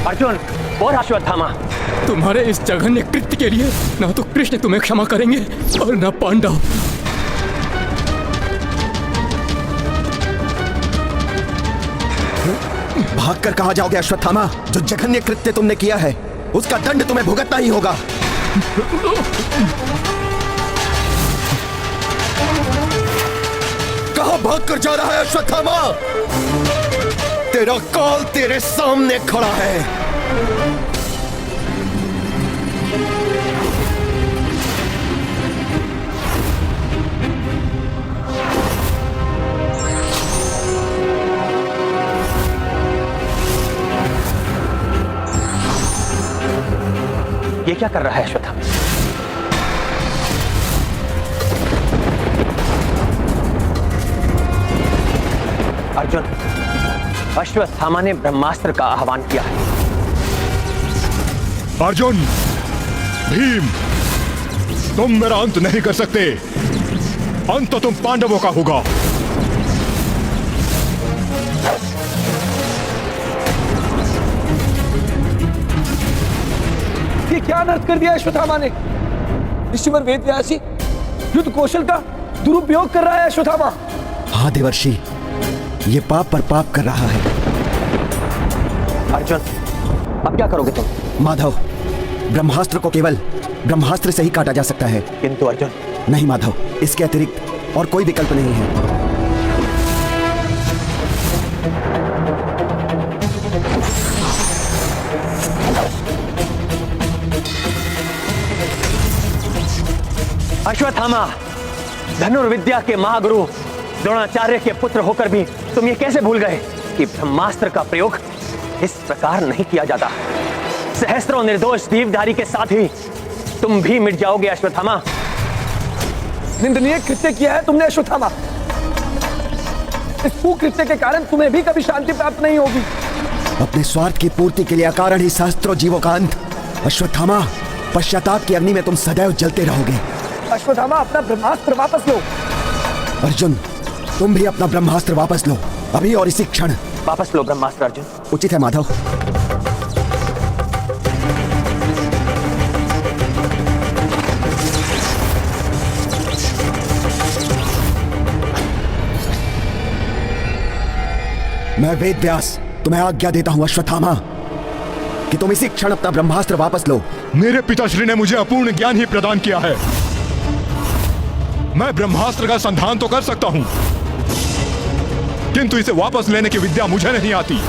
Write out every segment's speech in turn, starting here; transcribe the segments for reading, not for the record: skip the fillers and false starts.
अर्जुन और अश्वत्थामा, तुम्हारे इस जघन्य कृत्य के लिए ना तो कृष्ण तुम्हें क्षमा करेंगे और ना पांडव। भागकर कहां जाओगे अश्वत्थामा? जो जघन्य कृत्य तुमने किया है उसका दंड तुम्हें भुगतना ही होगा। कहां भागकर जा रहा है अश्वत्थामा? तेरा काल तेरे सामने खड़ा है। ये क्या कर रहा है अश्वत्थामा? अर्जुन, अश्वत्थामा ने ब्रह्मास्त्र का आह्वान किया है। अर्जुन, भीम, तुम मेरा अंत नहीं कर सकते। अंत तो तुम पांडवों का होगा। ये क्या अनर्थ कर दिया अश्वत्थामा ने? ऋषिवर वेदव्यासी युद्ध कौशल का दुरुपयोग कर रहा है अश्वत्थामा। हाँ देवर्षि, ये पाप पर पाप कर रहा है। अर्जुन, अब क्या करोगे तुम? माधव, ब्रह्मास्त्र को केवल ब्रह्मास्त्र से ही काटा जा सकता है। किंतु अर्जुन, नहीं माधव, इसके अतिरिक्त और कोई विकल्प नहीं है। अश्वत्थामा, धनुर्विद्या के महागुरु द्रोणाचार्य के पुत्र होकर भी तुम ये कैसे भूल गए कि ब्रह्मास्त्र का प्रयोग इस प्रकार नहीं किया जाता। सहस्त्रों निर्दोष दीवधारी के साथ ही तुम भी मिट जाओगे अश्वत्थामा। निंदनीय कृत्य किया है तुमने अश्वत्थामा। इस कुकृत्य के कारण तुम्हें भी कभी शांति प्राप्त नहीं होगी। अपने स्वार्थ की पूर्ति के लिए अकारण ही सहस्त्रों जीवों का अंत। अश्वत्थामा, पश्चाताप की अग्नि में तुम सदैव जलते रहोगे। अश्वत्थामा, अपना ब्रह्मास्त्र वापस लो। अर्जुन, तुम भी अपना ब्रह्मास्त्र वापस लो, अभी और इसी क्षण। वापस लो ब्रह्मास्त्र अर्जुन। उचित है माधव। मैं वेदव्यास तुम्हें आज्ञा देता हूं अश्वत्थामा कि तुम इसी क्षण अपना ब्रह्मास्त्र वापस लो। मेरे पिताश्री ने मुझे अपूर्ण ज्ञान ही प्रदान किया है। मैं ब्रह्मास्त्र का संधान तो कर सकता हूं, किंतु इसे वापस लेने की विद्या मुझे नहीं आती।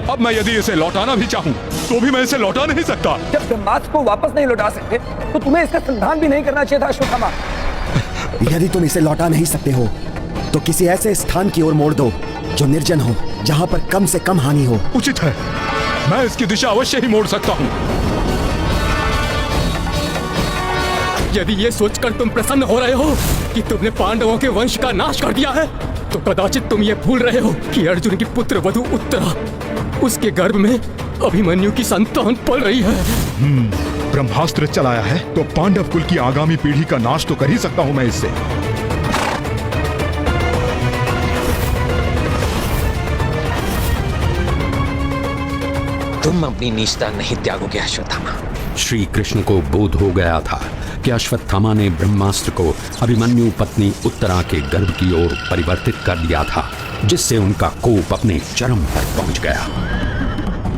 अब मैं यदि इसे लौटाना भी चाहूं तो भी मैं इसे लौटा नहीं सकता। जब ब्रह्मास्त्र को वापस नहीं लौटा सकते तो तुम्हें इसका संधान भी नहीं करना चाहिए था अश्वत्थामा। यदि तुम इसे लौटा नहीं सकते हो तो किसी ऐसे स्थान की ओर मोड़ दो जो निर्जन हो, जहां पर कम से कम हानि हो। उचित है, मैं इसकी दिशा अवश्य ही मोड़ सकता हूं। यदि ये सोचकर तुम प्रसन्न हो रहे हो कि तुमने पांडवों के वंश का नाश कर दिया है, तो कदाचित तुम ये भूल रहे हो कि अर्जुन की पुत्र वधु उत्तरा, उसके गर्भ में अभिमन्यु की संतान पल रही है। ब्रह्मास्त्र चलाया है तो पांडव कुल की आगामी पीढ़ी का नाश तो कर ही सकता हूं मैं इससे। तुम अपनी नीचता नहीं त्यागोगे अश्वत्थामा। श्री कृष्ण को बोध हो गया था कि अश्वत्थामा ने ब्रह्मास्त्र को अभिमन्यु पत्नी उत्तरा के गर्भ की ओर परिवर्तित कर दिया था, जिससे उनका कोप अपने चरम पर पहुंच गया।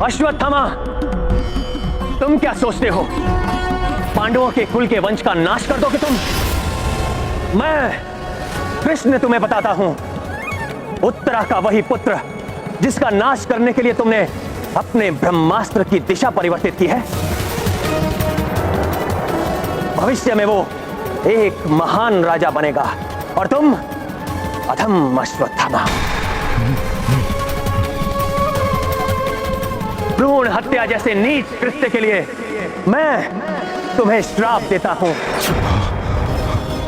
अश्वत्थामा, तुम क्या सोचते हो पांडवों के कुल के वंश का नाश कर दोगे तुम? मैं कृष्ण तुम्हें बताता हूं, उत्तरा का वही पुत्र जिसका नाश करने के लिए तुमने अपने ब्रह्मास्त्र की दिशा परिवर्तित की है, भविष्य में वो एक महान राजा बनेगा और तुम अधम अश्वत्थामा। भ्रूण हत्या जैसे नीच कृत्य के लिए मैं तुम्हें श्राप देता हूं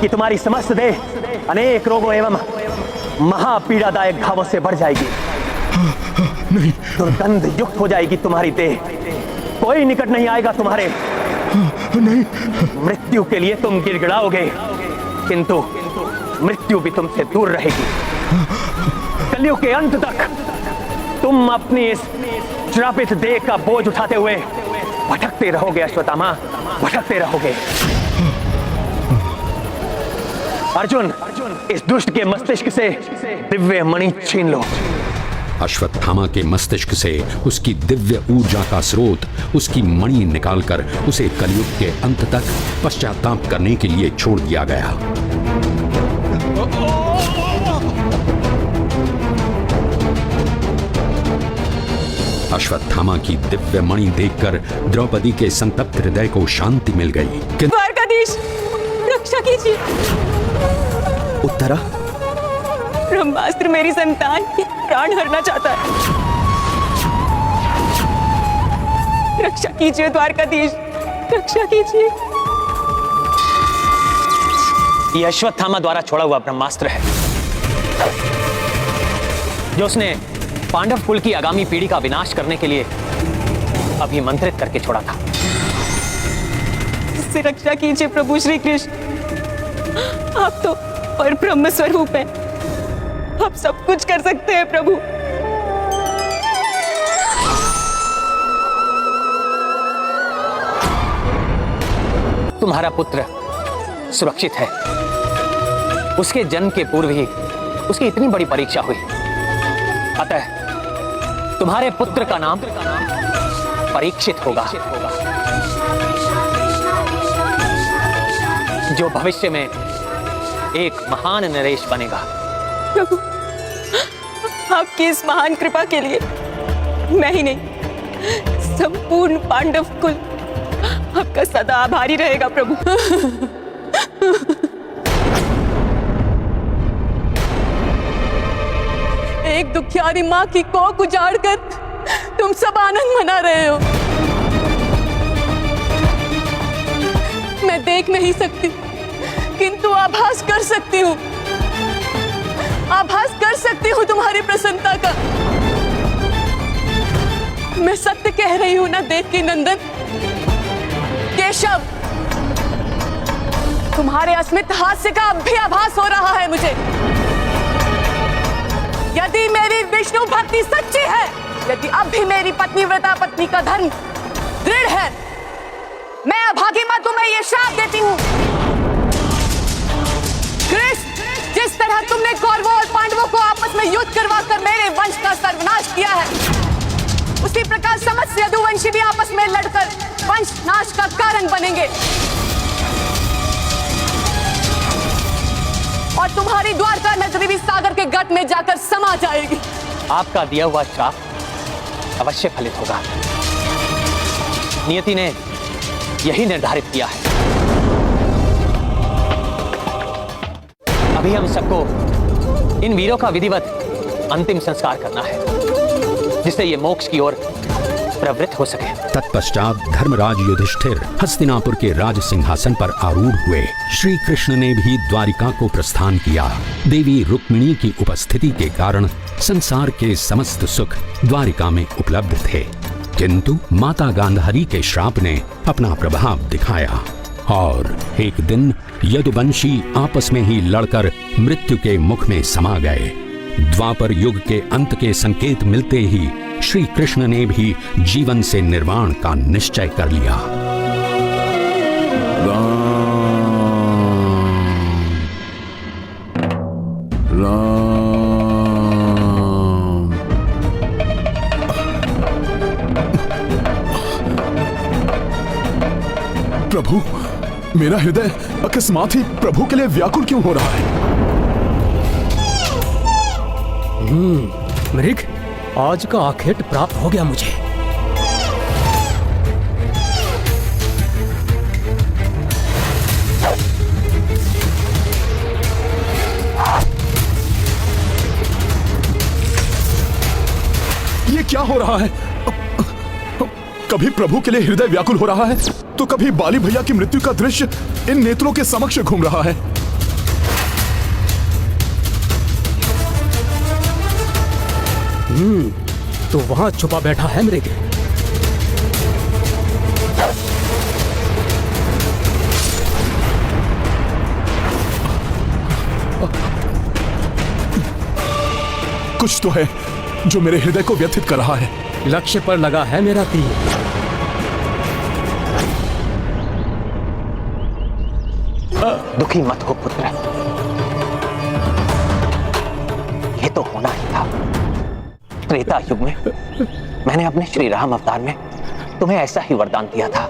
कि तुम्हारी समस्त देह अनेक रोगों एवं महापीड़ादायक घावों से बढ़ जाएगी। नहीं, दुर्गंध युक्त हो जाएगी तुम्हारी देह, कोई निकट नहीं आएगा तुम्हारे। नहीं, मृत्यु के लिए तुम गिड़गिड़ाओगे, किंतु मृत्यु भी तुमसे दूर रहेगी। कलयुग के अंत तक तुम अपनी इस श्रापित देह का बोझ उठाते हुए भटकते रहोगे अश्वत्थामा, भटकते रहोगे। अर्जुन, इस दुष्ट के मस्तिष्क से दिव्य मणि छीन लो। अश्वत्थामा के मस्तिष्क से उसकी दिव्य ऊर्जा का स्रोत, उसकी मणि निकालकर उसे कलयुग के अंत तक पश्चाताप करने के लिए छोड़ दिया गया। अश्वत्थामा की दिव्य मणि देखकर द्रौपदी के संतप्त हृदय को शांति मिल गई। द्वारकाधीश, रक्षा कीजिए। उत्तरा, ब्रह्मास्त्र मेरी संतान के प्राण हरना चाहता है। रक्षा कीजिए द्वारकाधीश, रक्षा कीजिए। यह अश्वत्थामा द्वारा छोड़ा हुआ ब्रह्मास्त्र है जो उसने पांडव कुल की आगामी पीढ़ी का विनाश करने के लिए अभिमंत्रित करके छोड़ा था। इससे रक्षा कीजिए प्रभु श्री कृष्ण। आप तो परब्रह्म स्वरूप हैं, आप सब कुछ कर सकते हैं प्रभु। तुम्हारा पुत्र सुरक्षित है। उसके जन्म के पूर्व ही उसकी इतनी बड़ी परीक्षा हुई, अतः तुम्हारे पुत्र का नाम परीक्षित होगा, जो भविष्य में एक महान नरेश बनेगा। प्रभु, आपकी इस महान कृपा के लिए मैं ही नहीं, संपूर्ण पांडव कुल आपका सदा आभारी रहेगा प्रभु। एक दुखियारी माँ की कोख उजाड़कर तुम सब आनंद मना रहे हो। मैं देख नहीं सकती, किंतु आभास कर सकती हूँ, आभास कर सकती हूँ तुम्हारी प्रसन्नता का। मैं सत्य कह रही हूँ ना देवकी नंदन? केशव, तुम्हारे अस्मित हास्य का अब भी आभास हो रहा है मुझे। यदि मेरी विष्णु भक्ति सच्ची है, यदि अब भी मेरी पत्नी व्रता पत्नी का धर्म दृढ़ है, मैं अभागी मां तुम्हें यह श्राप देती हूँ। कृष्ण, जिस तरह तुमने कौरवों और पांडवों को आपस में युद्ध करवाकर मेरे वंश का सर्वनाश किया है, उसी प्रकार समस्त यदुवंशी भी आपस में लड़कर वंश नाश का कारण बनेंगे और तुम्हारी द्वारका नगरी भी सागर के गट में जाकर समा जाएगी। आपका दिया हुआ श्राप अवश्य फलित होगा। नियति ने यही निर्धारित किया है। अभी हम सबको इन वीरों का विधिवत अंतिम संस्कार करना है, जिससे ये मोक्ष की ओर प्रवृत्त हो सके। तत्पश्चात धर्मराज युधिष्ठिर हस्तिनापुर के राज सिंहासन पर आरूढ़ हुए। श्री कृष्ण ने भी द्वारिका को प्रस्थान किया। देवी रुक्मिणी की उपस्थिति के कारण संसार के समस्त सुख द्वारिका में उपलब्ध थे, किंतु माता गांधारी के श्राप ने अपना प्रभाव दिखाया और एक दिन यदुवंशी आपस में ही लड़कर मृत्यु के मुख में समा गए। द्वापर युग के अंत के संकेत मिलते ही श्री कृष्ण ने भी जीवन से निर्वाण का निश्चय कर लिया। प्रभु, मेरा हृदय अकस्मात ही प्रभु के लिए व्याकुल क्यों हो रहा है? मृग, आज का आखेट प्राप्त हो गया मुझे। ये क्या हो रहा है? कभी प्रभु के लिए हृदय व्याकुल हो रहा है, तो कभी बाली भैया की मृत्यु का दृश्य इन नेत्रों के समक्ष घूम रहा है। तो वहां छुपा बैठा है मृग। कुछ तो है, जो मेरे हृदय को व्यथित कर रहा है। लक्ष्य पर लगा है मेरा तीर। दुखी मत हो पुत्र, ये तो होना ही था। त्रेता युग में मैंने अपने श्री राम अवतार में तुम्हें ऐसा ही वरदान दिया था,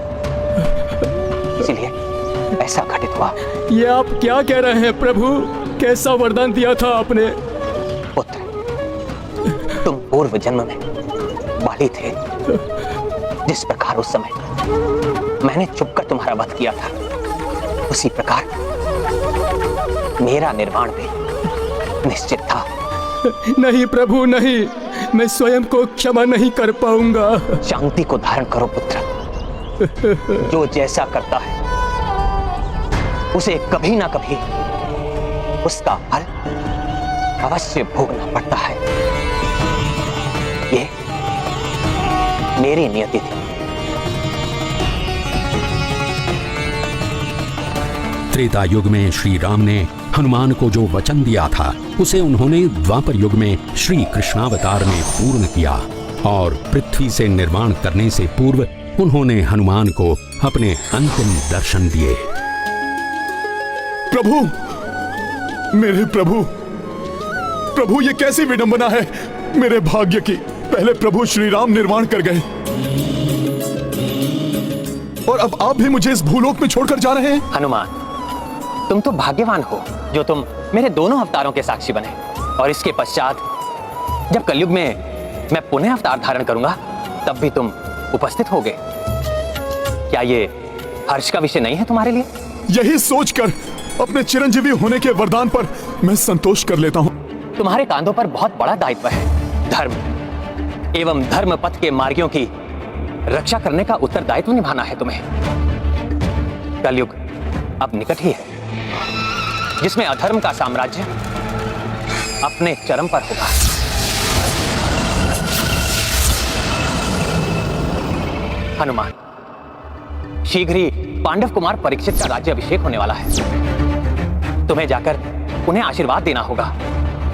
इसलिए ऐसा घटित हुआ। ये आप क्या कह रहे हैं प्रभु? कैसा वरदान दिया था आपने? पुत्र, तुम पूर्व जन्म में बाली थे। जिस प्रकार उस समय मैंने छुपकर तुम्हारा वध किया था, उसी प्रकार मेरा निर्वाण भी निश्चित था। नहीं प्रभु नहीं, मैं स्वयं को क्षमा नहीं कर पाऊंगा। शांति को धारण करो पुत्र। जो जैसा करता है उसे कभी ना कभी उसका फल अवश्य भोगना पड़ता है। ये मेरी नियति थी। त्रेता युग में श्री राम ने हनुमान को जो वचन दिया था, उसे उन्होंने द्वापर युग में श्री कृष्णावतार में पूर्ण किया और पृथ्वी से निर्माण करने से पूर्व उन्होंने हनुमान को अपने अंतिम दर्शन दिए। प्रभु, मेरे प्रभु, प्रभु ये कैसी विडंबना है मेरे भाग्य की। पहले प्रभु श्री राम निर्माण कर गए और अब आप भी मुझे इस भूलोक में छोड़कर जा रहे हैं। हनुमान, तुम तो भाग्यवान हो जो तुम मेरे दोनों अवतारों के साक्षी बने, और इसके पश्चात जब कलयुग में मैं पुनः अवतार धारण करूंगा तब भी तुम उपस्थित होगे। क्या ये हर्ष का विषय नहीं है तुम्हारे लिए? यही सोचकर अपने चिरंजीवी होने के वरदान पर मैं संतोष कर लेता हूं। तुम्हारे कांधों पर बहुत बड़ा दायित्व है। धर्म एवं धर्म पथ के मार्गियों की रक्षा करने का उत्तरदायित्व निभाना है तुम्हें। कलयुग अब निकट ही है, जिसमें अधर्म का साम्राज्य अपने चरम पर होगा। हनुमान, शीघ्र ही पांडव कुमार परीक्षित का राज्य अभिषेक होने वाला है। तुम्हें जाकर उन्हें आशीर्वाद देना होगा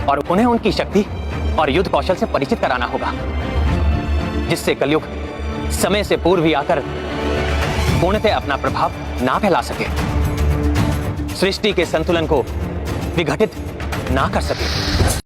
और उन्हें उनकी शक्ति और युद्ध कौशल से परिचित कराना होगा, जिससे कलयुग समय से पूर्व ही आकर पूर्णतः अपना प्रभाव ना फैला सके, सृष्टि के संतुलन को विघटित ना कर सके।